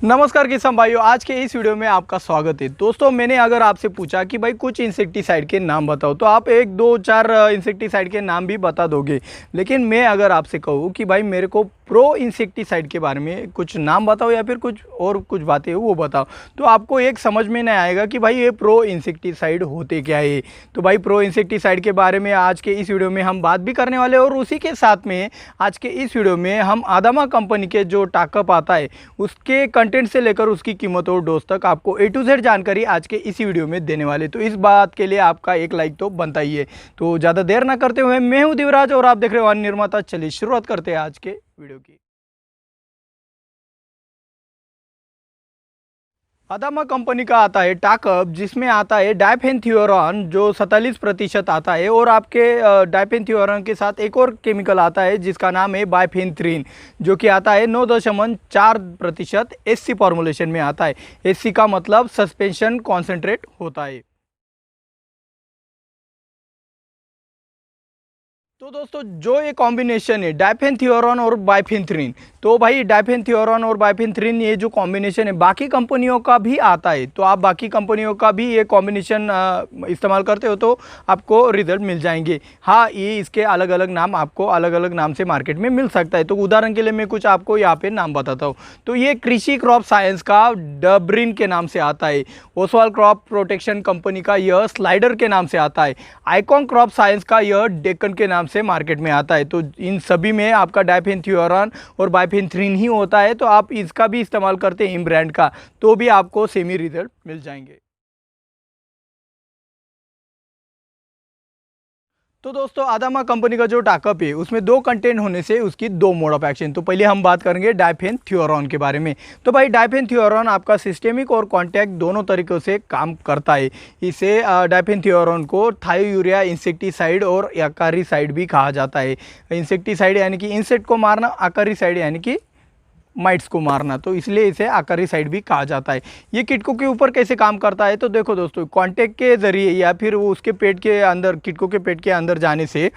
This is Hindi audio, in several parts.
नमस्कार किसान भाइयों, आज के इस वीडियो में आपका स्वागत है। दोस्तों, मैंने अगर आपसे पूछा कि भाई कुछ इंसेक्टिसाइड के नाम बताओ तो आप एक दो चार इंसेक्टिसाइड के नाम भी बता दोगे। लेकिन मैं अगर आपसे कहूँ कि भाई मेरे को प्रो इंसेक्टिसाइड के बारे में कुछ नाम बताओ या फिर कुछ बातें वो बताओ, तो आपको एक समझ में नहीं आएगा कि भाई ये प्रो इंसेक्टिसाइड होते क्या है। तो भाई प्रो इंसेक्टिसाइड के बारे में आज के इस वीडियो में हम बात भी करने वाले हैं, और उसी के साथ में आज के इस वीडियो में हम आदामा कंपनी के जो टाकअप आता है उसके कंटेंट से लेकर उसकी कीमत और डोज तक आपको A to Z जानकारी आज के इसी वीडियो में देने वाले। तो इस बात के लिए आपका एक लाइक तो बनता ही है। तो ज़्यादा देर ना करते हुए मैं हूं दिवराज और आप देख रहे हो वन निर्माता। चलिए शुरुआत करते हैं आज के वीडियो की। आदामा कंपनी का आता है टाकअप, जिसमें आता है डायफेनथ्योरॉन जो 47% आता है, और आपके डायफेनथ्योरॉन के साथ एक और केमिकल आता है जिसका नाम है बाइफेन्थ्रीन, जो कि आता है 9.4% SC फॉर्मुलेशन में आता है। SC का मतलब सस्पेंशन कॉन्सेंट्रेट होता है। तो दोस्तों, जो ये कॉम्बिनेशन है डायफेनथ्योरॉन और बाइफेन्थ्रीन, तो भाई डायफेनथ्योरॉन और बाइफेन्थ्रीन ये जो कॉम्बिनेशन है बाकी कंपनियों का भी आता है। तो आप बाकी कंपनियों का भी ये कॉम्बिनेशन इस्तेमाल करते हो तो आपको रिजल्ट मिल जाएंगे। हाँ, ये इसके अलग अलग नाम आपको अलग अलग नाम से मार्केट में मिल सकता है। तो उदाहरण के लिए मैं कुछ आपको यहाँ पे नाम बताता हूँ। तो ये कृषि क्रॉप साइंस का डब्रिन के नाम से आता है। ओसवाल क्रॉप प्रोटेक्शन कंपनी का यह स्लाइडर के नाम से आता है। आइकॉन क्रॉप साइंस का यह डेक्कन के नाम से मार्केट में आता है। तो इन सभी में आपका डायफेनथ्योरॉन और बाइफेन्थ्रीन ही होता है। तो आप इसका भी इस्तेमाल करते हैं इन ब्रांड का, तो भी आपको सेमी रिजल्ट मिल जाएंगे। तो दोस्तों, आदामा कंपनी का जो टाकअप है उसमें दो कंटेंट होने से उसकी दो मोड ऑफ एक्शन। तो पहले हम बात करेंगे डायफेनथ्योरॉन के बारे में। तो भाई डायफेनथ्योरॉन आपका सिस्टेमिक और कॉन्टैक्ट दोनों तरीक़ों से काम करता है। इसे डायफेनथ्योरॉन को थायोयूरिया इंसेक्टिसाइड और अकारीसाइड भी कहा जाता है। इंसेक्टिसाइड यानी कि इंसेक्ट को मारना, अकारीसाइड यानी कि माइट्स को मारना, तो इसलिए इसे आकारीसाइड भी कहा जाता है। ये कीटकों के ऊपर कैसे काम करता है, तो देखो दोस्तों, कांटेक्ट के जरिए या फिर वो उसके पेट के अंदर, कीटकों के पेट के अंदर जाने से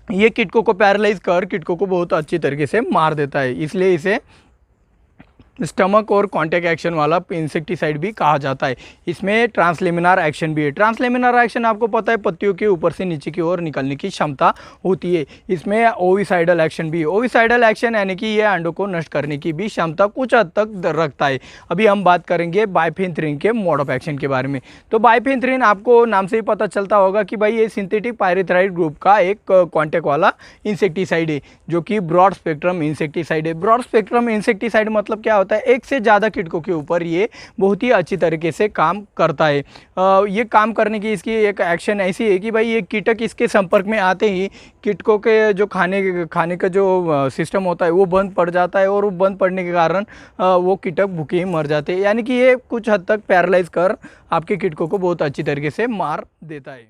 ये कीटकों को पैरालाइज कर कीटकों को बहुत अच्छी तरीके से मार देता है। इसलिए इसे स्टमक और कॉन्टैक्ट एक्शन वाला इंसेक्टिसाइड भी कहा जाता है। इसमें ट्रांसलेमिनार एक्शन भी है। ट्रांसलेमिनार एक्शन आपको पता है पत्तियों के ऊपर से नीचे की ओर निकलने की क्षमता होती है। इसमें ओविसाइडल एक्शन भी है। ओविसाइडल एक्शन यानी कि यह अंडों को नष्ट करने की भी क्षमता कुछ हद तक रखता है। अभी हम बात करेंगे बाइफेन्थ्रीन के मोड ऑफ एक्शन के बारे में। तो बाइफेन्थ्रीन आपको नाम से ही पता चलता होगा कि भाई ये सिंथेटिक पायरेथ्राइड ग्रुप का एक कॉन्टैक्ट वाला इंसेक्टिसाइड है, जो कि ब्रॉड स्पेक्ट्रम इंसेक्टिसाइड है। ब्रॉड स्पेक्ट्रम इंसेक्टिसाइड मतलब क्या होता है? एक से ज़्यादा कीटकों के ऊपर ये बहुत ही अच्छी तरीके से काम करता है। ये काम करने की इसकी एक एक्शन ऐसी है कि भाई ये कीटक इसके संपर्क में आते ही कीटकों के जो खाने का जो सिस्टम होता है वो बंद पड़ जाता है, और वो बंद पड़ने के कारण वो कीटक भूखे ही मर जाते हैं। यानी कि ये कुछ हद तक पैरालाइज कर आपके कीटकों को बहुत अच्छी तरीके से मार देता है।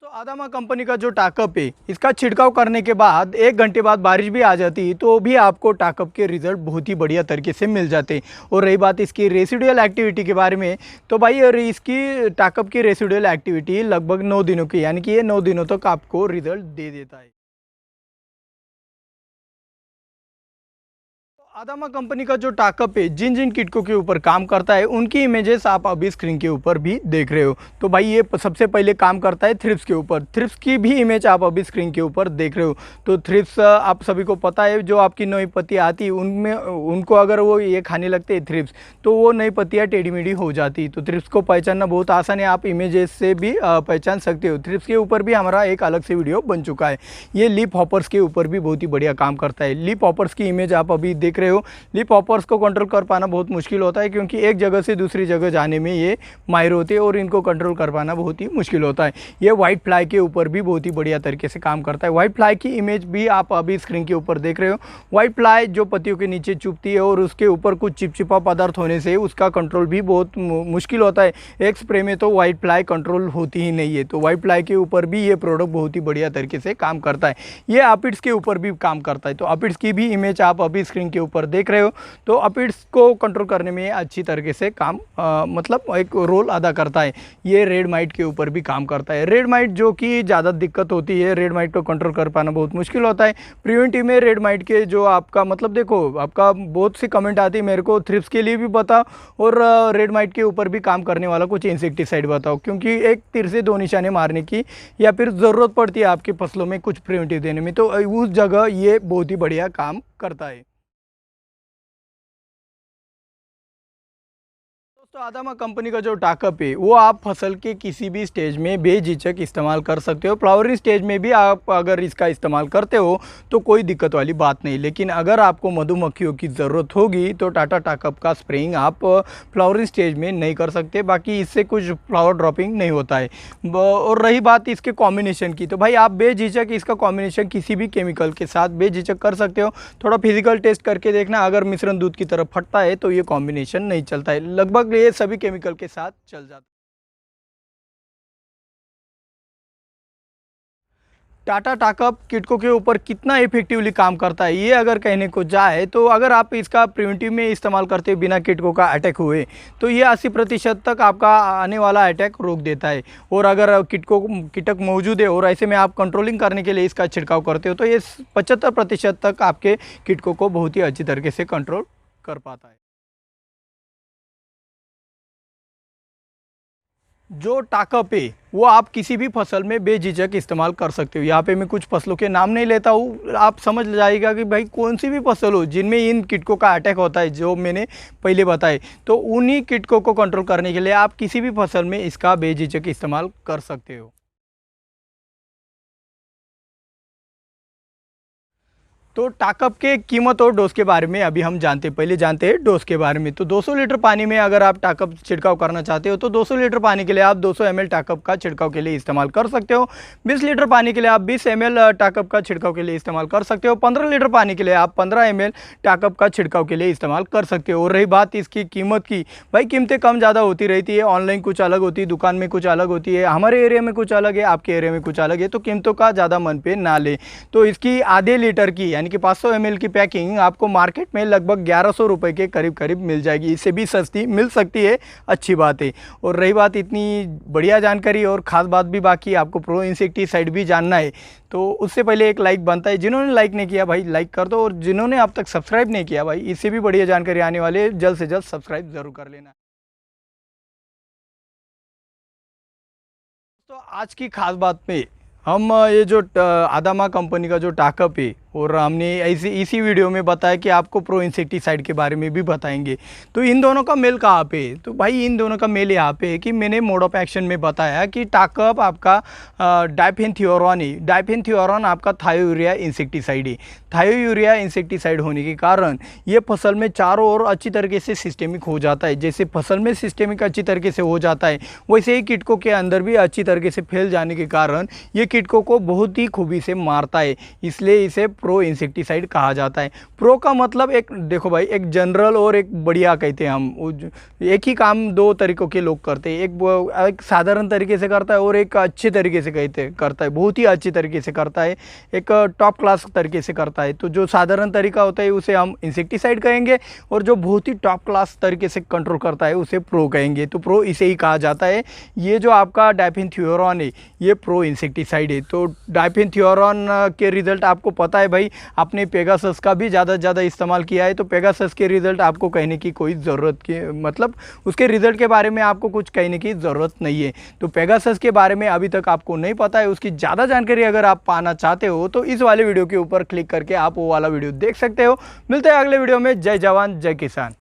तो आदामा कंपनी का जो टाकअप है इसका छिड़काव करने के बाद 1 घंटे बाद बारिश भी आ जाती है तो भी आपको टाकअप के रिजल्ट बहुत ही बढ़िया तरीके से मिल जाते हैं। और रही बात इसकी रेसिडुअल एक्टिविटी के बारे में, तो भाई इसकी टाकअप की रेसिडुअल एक्टिविटी लगभग 9 दिनों की, यानी कि ये 9 दिनों तक आपको रिजल्ट दे देता है। आदामा कंपनी का जो टाकअप है जिन जिन कीटकों के ऊपर काम करता है उनकी इमेजेस आप अभी स्क्रीन के ऊपर भी देख रहे हो। तो भाई ये सबसे पहले काम करता है थ्रिप्स के ऊपर। थ्रिप्स की भी इमेज आप अभी स्क्रीन के ऊपर देख रहे हो। तो थ्रिप्स आप सभी को पता है, जो आपकी नई पत्तियाँ आती है उनमें उनको अगर वो ये खाने लगते हैं थ्रिप्स, तो वो नई पत्तियाँ टेढ़ी मेढ़ी हो जाती। तो थ्रिप्स को पहचानना बहुत आसान है, आप इमेजेस से भी पहचान सकते हो। थ्रिप्स के ऊपर भी हमारा एक अलग से वीडियो बन चुका है। ये लीफ हॉपर्स के ऊपर भी बहुत ही बढ़िया काम करता है। लीफ हॉपर्स की इमेज आप अभी देख रहे हो। लीफ हॉपर्स को कंट्रोल कर पाना बहुत मुश्किल होता है, क्योंकि एक जगह से दूसरी जगह जाने में ये माहिर होते हैं और इनको कंट्रोल कर पाना बहुत ही मुश्किल होता है। ये व्हाइट फ्लाई के ऊपर भी बहुत ही बढ़िया तरीके से काम करता है। व्हाइट फ्लाई की इमेज भी आप अभी स्क्रीन के ऊपर देख रहे हो। व्हाइट फ्लाई जो पत्तियों के नीचे चुभती है और उसके ऊपर कुछ चिपचिपा पदार्थ होने से उसका कंट्रोल भी बहुत मुश्किल होता है। एक स्प्रे में तो व्हाइट फ्लाई कंट्रोल होती ही नहीं है। तो व्हाइट फ्लाई के ऊपर भी ये प्रोडक्ट बहुत ही बढ़िया तरीके से काम करता है। ये एपिड्स के ऊपर भी काम करता है। तो एपिड्स की भी इमेज आप अभी स्क्रीन के ऊपर ऊपर देख रहे हो, तो अपिड्स को कंट्रोल करने में अच्छी तरीके से काम मतलब एक रोल अदा करता है। ये रेड माइट के ऊपर भी काम करता है। रेड माइट जो कि ज़्यादा दिक्कत होती है, रेड माइट को कंट्रोल कर पाना बहुत मुश्किल होता है। प्रिवेंटिव में रेड माइट के जो आपका मतलब देखो, आपका बहुत सी कमेंट आती है मेरे को, थ्रिप्स के लिए भी बताओ और रेड माइट के ऊपर भी काम करने वाला कुछ इंसेक्टिसाइड बताओ, क्योंकि एक तीर से दो निशाने मारने की या फिर ज़रूरत पड़ती है आपकी फसलों में कुछ प्रिवेंटिव देने में, तो उस जगह ये बहुत ही बढ़िया काम करता है। दोस्तों, आदामा कंपनी का जो टाकअप है वो आप फसल के किसी भी स्टेज में बेझिझक इस्तेमाल कर सकते हो। फ्लावरिंग स्टेज में भी आप अगर इसका इस्तेमाल करते हो तो कोई दिक्कत वाली बात नहीं, लेकिन अगर आपको मधुमक्खियों की ज़रूरत होगी तो टाटा टाकअप का स्प्रेइंग आप फ्लावरिंग स्टेज में नहीं कर सकते। बाकी इससे कुछ फ्लावर ड्रॉपिंग नहीं होता है। और रही बात इसके कॉम्बिनेशन की, तो भाई आप बेझिझक इसका कॉम्बिनेशन किसी भी केमिकल के साथ बेझिझक कर सकते हो। थोड़ा फिजिकल टेस्ट करके देखना, अगर मिश्रण दूध की तरफ फटता है तो ये कॉम्बिनेशन नहीं चलता है। लगभग ये सभी केमिकल के साथ चल जाता है। टाटा टाकअप कीटकों के ऊपर कितना इफेक्टिवली काम करता है, ये अगर कहने को जाए तो अगर आप इसका प्रिवेंटिव में इस्तेमाल करते हो बिना कीटकों का अटैक हुए, तो ये 80% तक आपका आने वाला अटैक रोक देता है। और अगर कीटक मौजूद है और ऐसे में आप कंट्रोलिंग करने के लिए इसका छिड़काव करते हो तो ये 75% तक आपके कीटकों को बहुत ही अच्छी तरीके से कंट्रोल कर पाता है। जो टाकअप है वो आप किसी भी फसल में बेझिझक इस्तेमाल कर सकते हो। यहाँ पे मैं कुछ फसलों के नाम नहीं लेता हूँ, आप समझ जाइएगा कि भाई कौन सी भी फसल हो जिनमें इन कीटकों का अटैक होता है जो मैंने पहले बताए, तो उन्हीं कीटकों को कंट्रोल करने के लिए आप किसी भी फसल में इसका बेझिझक इस्तेमाल कर सकते हो। तो टाकअप के कीमत और डोज के बारे में अभी हम जानते हैं। पहले जानते हैं डोज के बारे में। तो 200 लीटर पानी में अगर आप टाकअप छिड़काव करना चाहते हो तो 200 लीटर पानी के लिए आप 200 ml टाकअप का छिड़काव के लिए इस्तेमाल कर सकते हो। 20 लीटर पानी के लिए आप 20 ml टाकअप का छिड़काव के लिए इस्तेमाल कर सकते हो। 15 लीटर पानी के लिए आप 15 ml टाकअप का छिड़काव के लिए इस्तेमाल कर सकते हो। और रही बात इसकी कीमत की, भाई कीमतें कम ज़्यादा होती रहती है। ऑनलाइन कुछ अलग होती है, दुकान में कुछ अलग होती है, हमारे एरिया में कुछ अलग है, आपके एरिया में कुछ अलग है, तो कीमतों का ज़्यादा मन पे ना ले। तो इसकी आधे लीटर की यानी कि 500 ml की पैकिंग आपको मार्केट में लगभग 1100 रुपये के करीब करीब मिल जाएगी। इससे भी सस्ती मिल सकती है, अच्छी बात है। और रही बात इतनी बढ़िया जानकारी और ख़ास बात भी बाकी आपको प्रो इंसेक्टिसाइड भी जानना है, तो उससे पहले एक लाइक बनता है। जिन्होंने लाइक नहीं किया भाई लाइक कर दो, और जिन्होंने अब तक सब्सक्राइब नहीं किया भाई, इससे भी बढ़िया जानकारी आने वाले है, जल्द से जल्द सब्सक्राइब ज़रूर कर लेना। तो आज की खास बात में हम ये जो आदामा कंपनी का जो टाकअप है, और हमने ऐसे इसी वीडियो में बताया कि आपको प्रो इंसेक्टिसाइड के बारे में भी बताएंगे। तो इन दोनों का मेल कहाँ पे है? तो भाई इन दोनों का मेल यहाँ पे है कि मैंने मोड ऑफ एक्शन में बताया कि टाकअप आपका डाइफेनथ्योरॉन है। डाइफेनथ्योरॉन आपका थायोयूरिया इंसेक्टिसाइड है। थायोयूरिया इंसेक्टिसाइड होने के कारण ये फसल में चारों ओर अच्छी तरीके से सिस्टेमिक हो जाता है। जैसे फसल में सिस्टेमिक अच्छी तरीके से हो जाता है, वैसे ही कीटकों के अंदर भी अच्छी तरीके से फैल जाने के कारण ये कीटकों को बहुत ही खूबी से मारता है। इसलिए इसे प्रो इंसेक्टिसाइड कहा जाता है। प्रो का मतलब एक देखो भाई, एक जनरल और एक बढ़िया कहते हैं हम। एक ही काम दो तरीकों के लोग करते हैं, एक साधारण तरीके से करता है और एक अच्छे तरीके से करता है, बहुत ही अच्छी तरीके से करता है, एक टॉप क्लास तरीके से करता है। तो जो साधारण तरीका होता है उसे हम इंसेक्टिसाइड कहेंगे, और जो बहुत ही टॉप क्लास तरीके से कंट्रोल करता है उसे प्रो कहेंगे। तो प्रो इसे ही कहा जाता है। ये जो आपका डाइफेनथ्योरॉन है ये प्रो इंसेक्टिसाइड है। तो डाइफेनथ्योरॉन के रिजल्ट आपको पता है भाई, आपने पेगासस का भी ज़्यादा से ज़्यादा इस्तेमाल किया है, तो पेगासस के रिज़ल्ट आपको कहने की कोई ज़रूरत की मतलब उसके रिज़ल्ट के बारे में आपको कुछ कहने की ज़रूरत नहीं है। तो पेगासस के बारे में अभी तक आपको नहीं पता है, उसकी ज़्यादा जानकारी अगर आप पाना चाहते हो तो इस वाले वीडियो के ऊपर क्लिक करके आप वो वाला वीडियो देख सकते हो। मिलते हैं अगले वीडियो में। जय जवान जय किसान।